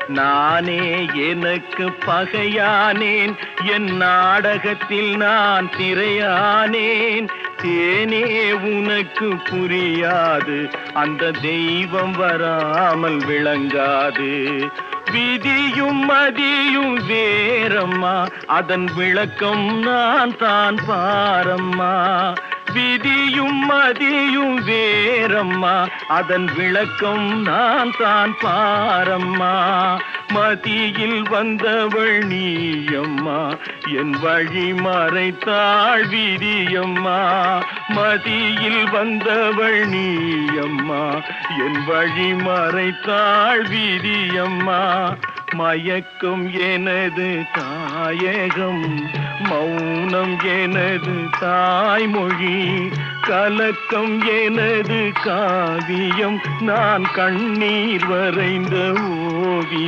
நானே எனக்கு பகையானேன், என் நாடகத்தில் நான் திரையானேன். தேனே உனக்கு புரியாது, அந்த தெய்வம் வராமல் விளங்காது. விதியும் மதியும் வேறம்மா, அதன் விளக்கம் நான் தான் பாரம்மா. விதியும் மதியும் வேறம்மா, அதன் விளக்கம் நான் தான் பாரம்மா. மதியில் வந்தவள் நீயம்மா, என் வழி மறைத்தாள் விதியம்மா. மதியில் வந்தவள் நீயம்மா, என் வழி மறைத்தாள் விதியம்மா. மயக்கம் எனது தாயகம், மௌனம் எனது தாய்மொழி. கலக்கம் எனது காவியம், நான் கண்ணீர் வரைந்த ஓவியம்.